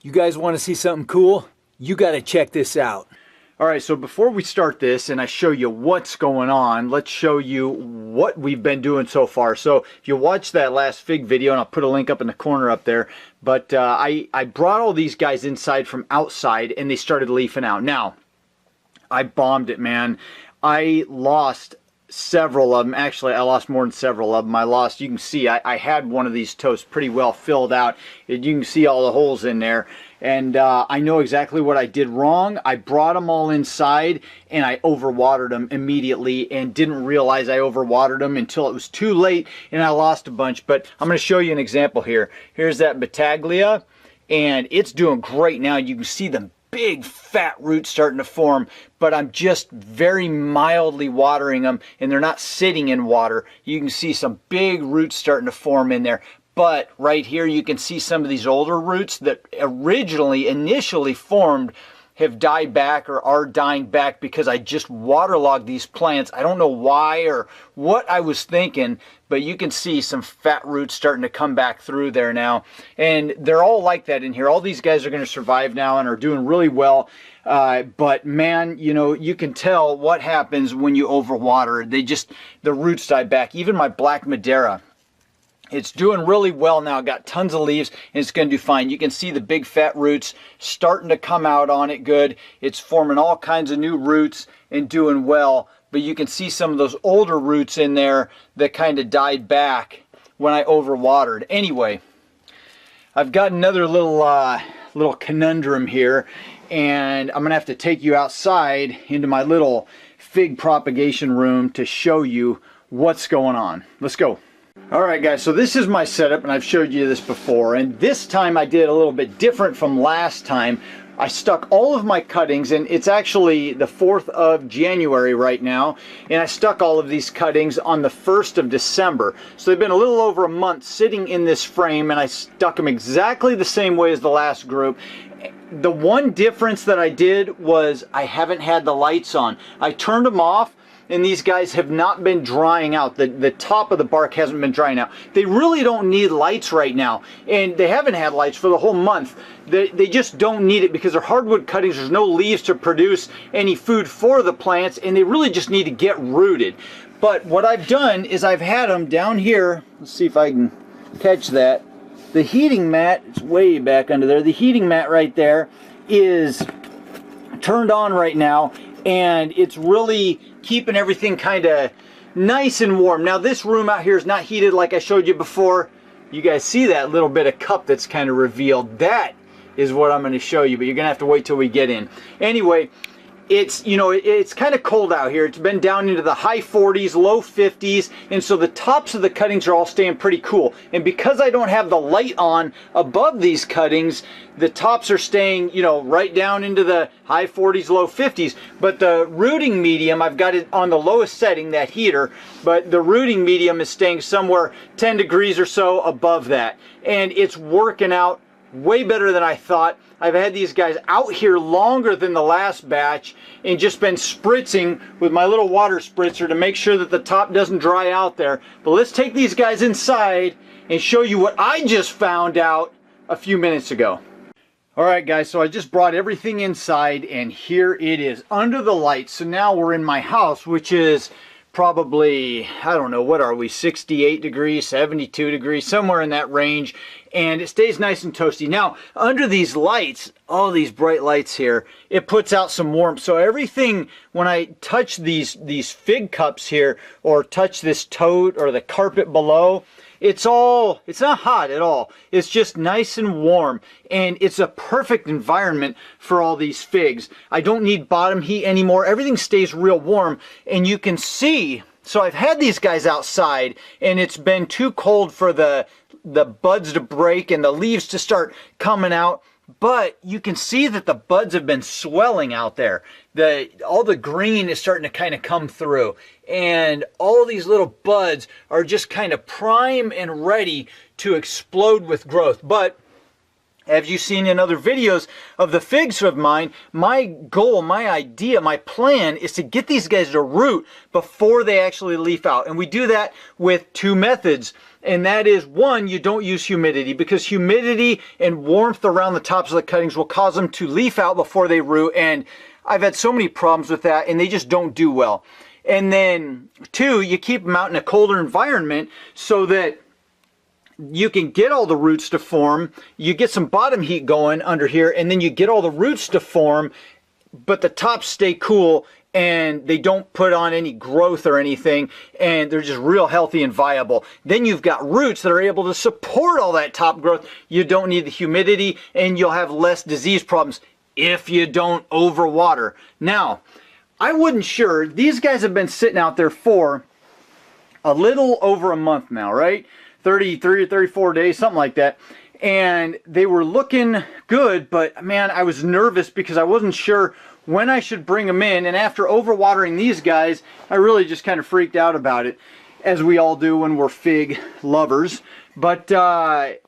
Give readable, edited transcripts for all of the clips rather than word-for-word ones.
You guys want to see something cool? You got to check this out. All right, so before we start this and I show you what's going on, let's show you what we've been doing so far. So if you watched that last fig video, and I'll put a link up in the corner up there, but I brought all these guys inside from outside and they started leafing out. Now, I bombed it, man. I lost several of them. Actually, I lost more than several of them. You can see, I had one of these toasts pretty well filled out. You can see all the holes in there. And I know exactly what I did wrong. I brought them all inside and I overwatered them immediately and didn't realize I overwatered them until it was too late and I lost a bunch. But I'm going to show you an example here. Here's that Battaglia and it's doing great now. You can see the big fat roots starting to form, but I'm just very mildly watering them and they're not sitting in water. You can see some big roots starting to form in there. But right here you can see some of these older roots that initially formed have died back or are dying back because I just waterlogged these plants. I don't know why or what I was thinking, but you can see some fat roots starting to come back through there now. And they're all like that in here. All these guys are going to survive now and are doing really well. But man, you know, you can tell what happens when you overwater. The roots die back. Even my Black Madeira, it's doing really well now. Got tons of leaves and it's going to do fine. You can see the big fat roots starting to come out on it good. It's forming all kinds of new roots and doing well. But you can see some of those older roots in there that kind of died back when I overwatered. Anyway, I've got another little conundrum here, and I'm going to have to take you outside into my little fig propagation room to show you what's going on. Let's go. Alright guys, so this is my setup and I've showed you this before, and this time I did a little bit different from last time. I stuck all of my cuttings, and it's actually the 4th of January right now, and I stuck all of these cuttings on the 1st of December. So they've been a little over a month sitting in this frame, and I stuck them exactly the same way as the last group. The one difference that I did was I haven't had the lights on. I turned them off, and these guys have not been drying out. The top of the bark hasn't been drying out. They really don't need lights right now, and they haven't had lights for the whole month. They just don't need it because they're hardwood cuttings. There's no leaves to produce any food for the plants, and they really just need to get rooted. But what I've done is I've had them down here. Let's see if I can catch that. The heating mat, it's way back under there. The heating mat right there is turned on right now, and it's really keeping everything kind of nice and warm. Now this room out here is not heated like I showed you before. You guys see that little bit of cup that's kind of revealed? That is what I'm going to show you, but you're going to have to wait till we get in. Anyway, it's, you know, it's kind of cold out here. It's been down into the high 40s, low 50s, and so the tops of the cuttings are all staying pretty cool. And because I don't have the light on above these cuttings, the tops are staying, you know, right down into the high 40s, low 50s. But the rooting medium, I've got it on the lowest setting, that heater, but the rooting medium is staying somewhere 10 degrees or so above that. And it's working out way better than I thought. I've had these guys out here longer than the last batch and just been spritzing with my little water spritzer to make sure that the top doesn't dry out there. But let's take these guys inside and show you what I just found out a few minutes ago. Alright guys, so I just brought everything inside and here it is under the lights. So now we're in my house, which is probably, I don't know, what are we, 68 degrees, 72 degrees, somewhere in that range, and it stays nice and toasty. Now, under these lights, all these bright lights here, it puts out some warmth. So everything, when I touch these fig cups here, or touch this tote or the carpet below, it's not hot at all. It's just nice and warm, and it's a perfect environment for all these figs. I don't need bottom heat anymore. Everything stays real warm, and you can see, so I've had these guys outside, and it's been too cold for the buds to break and the leaves to start coming out. But you can see that the buds have been swelling out there. All the green is starting to kind of come through. And all these little buds are just kind of prime and ready to explode with growth. But As you've seen in other videos of the figs of mine, my goal, my idea, my plan is to get these guys to root before they actually leaf out. And we do that with two methods. And that is, one, you don't use humidity, because humidity and warmth around the tops of the cuttings will cause them to leaf out before they root. And I've had so many problems with that, and they just don't do well. And then two, you keep them out in a colder environment so that you can get all the roots to form, you get some bottom heat going under here, and then you get all the roots to form, but the tops stay cool and they don't put on any growth or anything, and they're just real healthy and viable. Then you've got roots that are able to support all that top growth. You don't need the humidity, and you'll have less disease problems if you don't overwater. Now, I wasn't sure. These guys have been sitting out there for a little over a month now, right? 33 or 34 days, something like that. And they were looking good, but man, I was nervous because I wasn't sure when I should bring them in. And after overwatering these guys, I really just kind of freaked out about it, as we all do when we're fig lovers. But I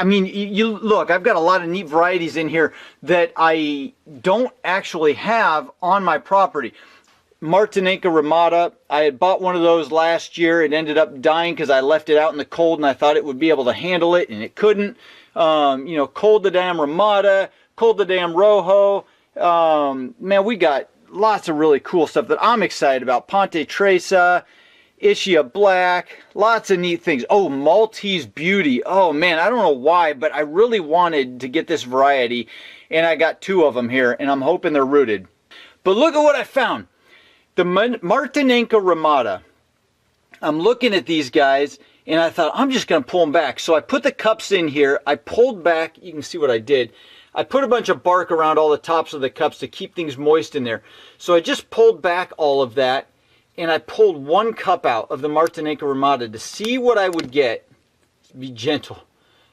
mean, you look, I've got a lot of neat varieties in here that I don't actually have on my property. Martinenca Ramada, I had bought one of those last year. It ended up dying because I left it out in the cold and I thought it would be able to handle it, and it couldn't. You know, Cold the Damn Ramada, Cold the Damn Rojo. Man, we got lots of really cool stuff that I'm excited about. Ponte Tresa, Ischia Black, lots of neat things. Oh, Maltese Beauty. Oh man, I don't know why, but I really wanted to get this variety, and I got two of them here, and I'm hoping they're rooted. But look at what I found. The Martinenca Ramada. I'm looking at these guys, and I thought, I'm just going to pull them back. So I put the cups in here. I pulled back. You can see what I did. I put a bunch of bark around all the tops of the cups to keep things moist in there. So I just pulled back all of that, and I pulled one cup out of the Martinenca Ramada to see what I would get. Be gentle.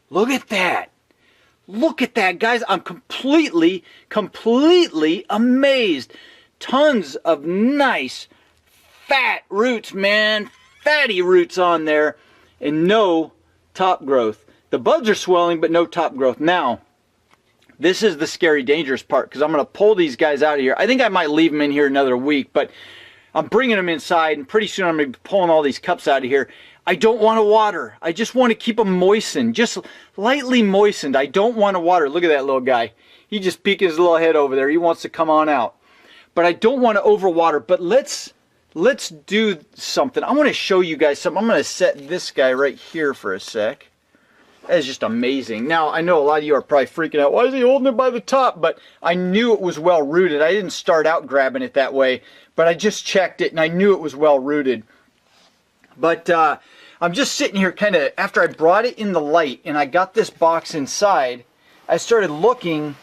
Look at that. Look at that, guys. I'm completely amazed. Tons of nice fat roots, man. Fatty roots on there, and no top growth. The buds are swelling, but no top growth. Now, this is the scary, dangerous part, because I'm going to pull these guys out of here. I think I might leave them in here another week, but I'm bringing them inside, and pretty soon I'm going to be pulling all these cups out of here. I don't want to water. I just want to keep them moistened, just lightly moistened. I don't want to water. Look at that little guy. He just peeked his little head over there. He wants to come on out. But I don't want to overwater. But let's do something. I want to show you guys something. I'm going to set this guy right here for a sec. That is just amazing. Now, I know a lot of you are probably freaking out. Why is he holding it by the top? But I knew it was well rooted. I didn't start out grabbing it that way, but I just checked it, and I knew it was well rooted. But I'm just sitting here kind of, after I brought it in the light and I got this box inside, I started looking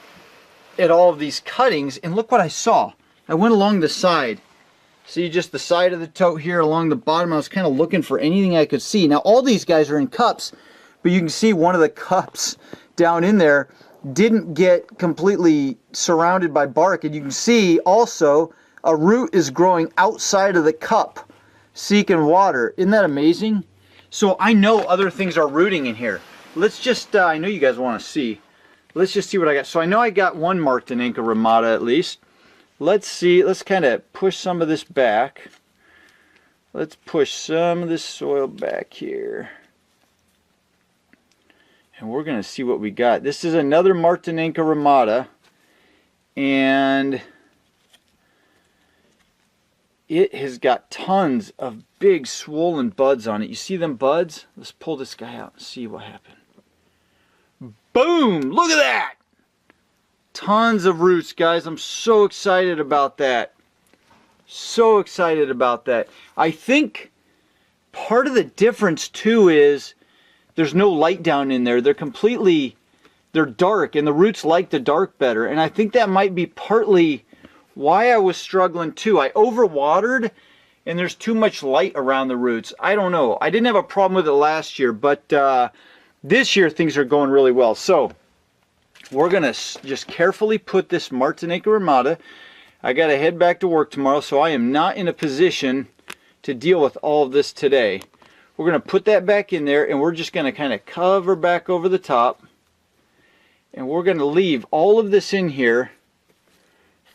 at all of these cuttings, and look what I saw. I went along the side. See just the side of the tote here along the bottom. I was kind of looking for anything I could see. Now all these guys are in cups, but you can see one of the cups down in there didn't get completely surrounded by bark, and you can see also a root is growing outside of the cup seeking water. Isn't that amazing? So I know other things are rooting in here. Let's just, I know you guys want to see. Let's just see what I got. So I know I got one Martinenca Ramada at least. Let's see, let's kind of push some of this back. Let's push some of this soil back here. And we're going to see what we got. This is another Martinenca Ramada. And it has got tons of big swollen buds on it. You see them buds? Let's pull this guy out and see what happened. Boom! Look at that! Tons of roots, guys. I'm so excited about that. So excited about that. I think part of the difference too is there's no light down in there. They're dark, and the roots like the dark better. And I think that might be partly why I was struggling too. I overwatered, and there's too much light around the roots. I don't know. I didn't have a problem with it last year, but this year things are going really well. So we're going to just carefully put this Martinenca Ramada. I got to head back to work tomorrow, so I am not in a position to deal with all of this today. We're going to put that back in there, and we're just going to kind of cover back over the top. And we're going to leave all of this in here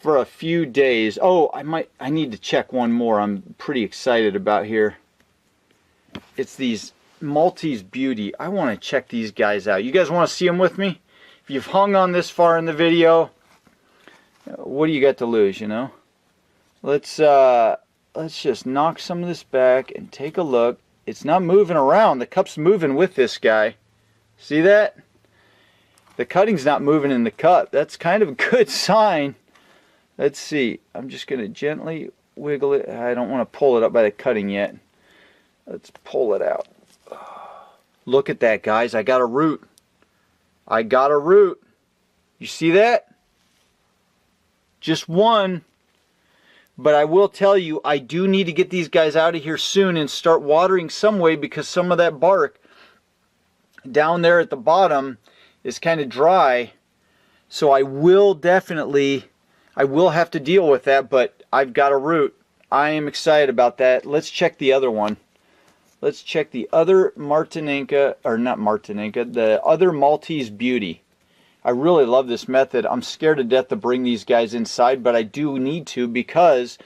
for a few days. Oh, I need to check one more I'm pretty excited about here. It's these Maltese Beauty. I want to check these guys out. You guys want to see them with me? If you've hung on this far in the video, what do you got to lose, you know? Let's just knock some of this back and take a look. It's not moving around. The cup's moving with this guy. See that? The cutting's not moving in the cup. That's kind of a good sign. Let's see. I'm just going to gently wiggle it. I don't want to pull it up by the cutting yet. Let's pull it out. Look at that, guys. I got a root. I got a root. You see that? Just one. But I will tell you, I do need to get these guys out of here soon and start watering some way, because some of that bark down there at the bottom is kind of dry. So I will definitely, I will have to deal with that, but I've got a root. I am excited about that. Let's check the other one. Let's check the other Martinenca, or not Martinenca, the other Maltese Beauty. I really love this method. I'm scared to death to bring these guys inside, but I do need to, because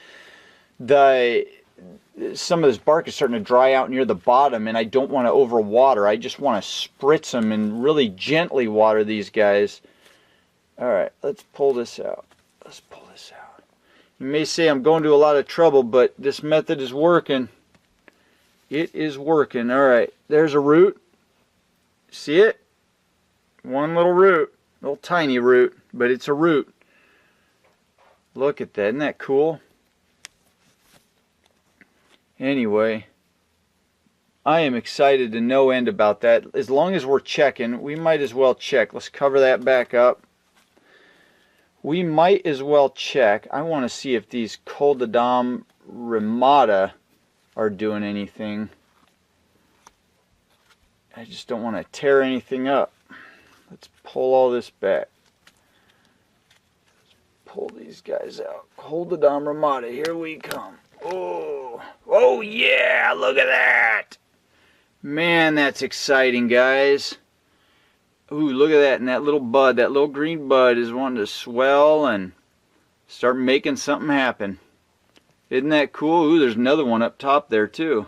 some of this bark is starting to dry out near the bottom, and I don't want to overwater. I just want to spritz them and really gently water these guys. All right, let's pull this out. Let's pull this out. You may say I'm going to a lot of trouble, but this method is working. It is working. All right, there's a root. See it? One little root. Little tiny root, but it's a root. Look at that. Isn't that cool? Anyway, I am excited to no end about that. As long as we're checking, we might as well check. Let's cover that back up. We might as well check. I want to see if these Coldodam Ramata are doing anything. I just don't want to tear anything up. Let's pull all this back. Let's pull these guys out. Coldodam Ramata, here we come. Oh, oh yeah, look at that. Man, that's exciting, guys. Ooh, look at that. And that little bud, that little green bud is wanting to swell and start making something happen. Isn't that cool? Ooh, there's another one up top there too.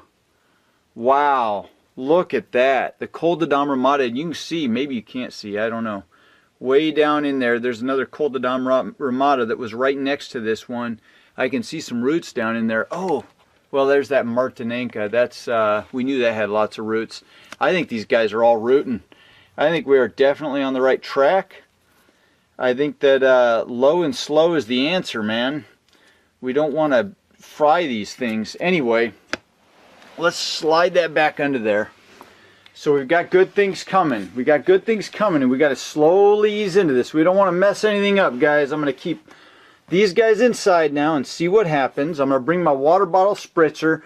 Wow, look at that. The Coldodam Ramata, and you can see, maybe you can't see, I don't know. Way down in there, there's another Coldodam Ramata that was right next to this one. I can see some roots down in there. Oh, well, there's that Martinenca. That's we knew that had lots of roots. I think these guys are all rooting. I think we are definitely on the right track. I think that low and slow is the answer, man. We don't want to fry these things. Anyway, let's slide that back under there. So we've got good things coming. We got good things coming, and we got to slowly ease into this. We don't want to mess anything up, guys. I'm going to keep these guys inside now and see what happens. I'm going to bring my water bottle spritzer.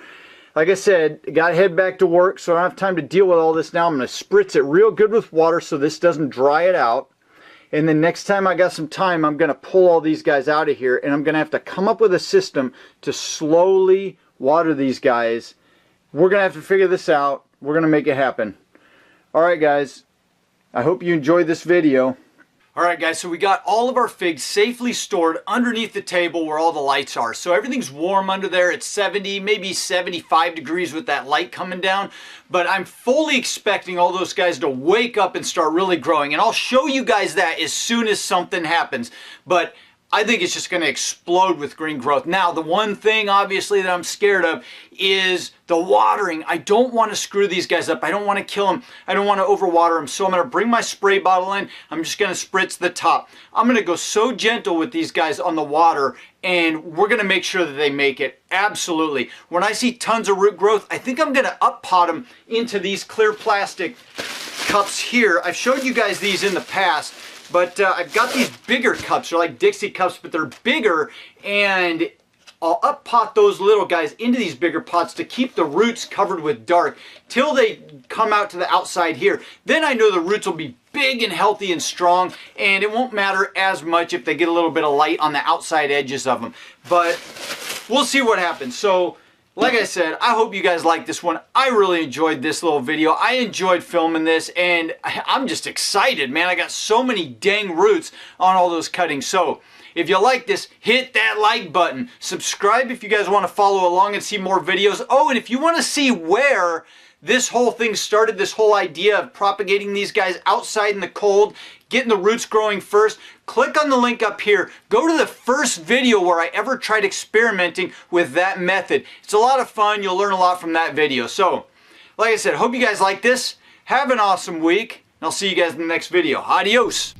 Like I said, got to head back to work, so I don't have time to deal with all this now. I'm going to spritz it real good with water so this doesn't dry it out. And then next time I got some time, I'm going to pull all these guys out of here, and I'm going to have to come up with a system to slowly water these guys. We're going to have to figure this out. We're going to make it happen. Alright guys, I hope you enjoyed this video. Alright guys, so we got all of our figs safely stored underneath the table where all the lights are. So everything's warm under there. It's 70, maybe 75 degrees with that light coming down. But I'm fully expecting all those guys to wake up and start really growing. And I'll show you guys that as soon as something happens. But I think it's just going to explode with green growth. Now, the one thing, obviously, that I'm scared of is the watering. I don't want to screw these guys up. I don't want to kill them. I don't want to overwater them. So I'm going to bring my spray bottle in. I'm just going to spritz the top. I'm going to go so gentle with these guys on the water, and we're going to make sure that they make it. Absolutely. When I see tons of root growth, I think I'm going to up pot them into these clear plastic cups here. I've showed you guys these in the past. But I've got these bigger cups. They're like Dixie cups, but they're bigger. And I'll up pot those little guys into these bigger pots to keep the roots covered with dark till they come out to the outside here. Then I know the roots will be big and healthy and strong, and it won't matter as much if they get a little bit of light on the outside edges of them. But we'll see what happens. So Like I said, I hope you guys like this one. I really enjoyed this little video. I enjoyed filming this, and I'm just excited, man. I got so many dang roots on all those cuttings. So if you like this, hit that like button. Subscribe if you guys want to follow along and see more videos. Oh, and if you want to see where this whole thing started, this whole idea of propagating these guys outside in the cold, getting the roots growing first, click on the link up here. Go to the first video where I ever tried experimenting with that method. It's a lot of fun. You'll learn a lot from that video. So, like I said, hope you guys like this. Have an awesome week, and I'll see you guys in the next video. Adios.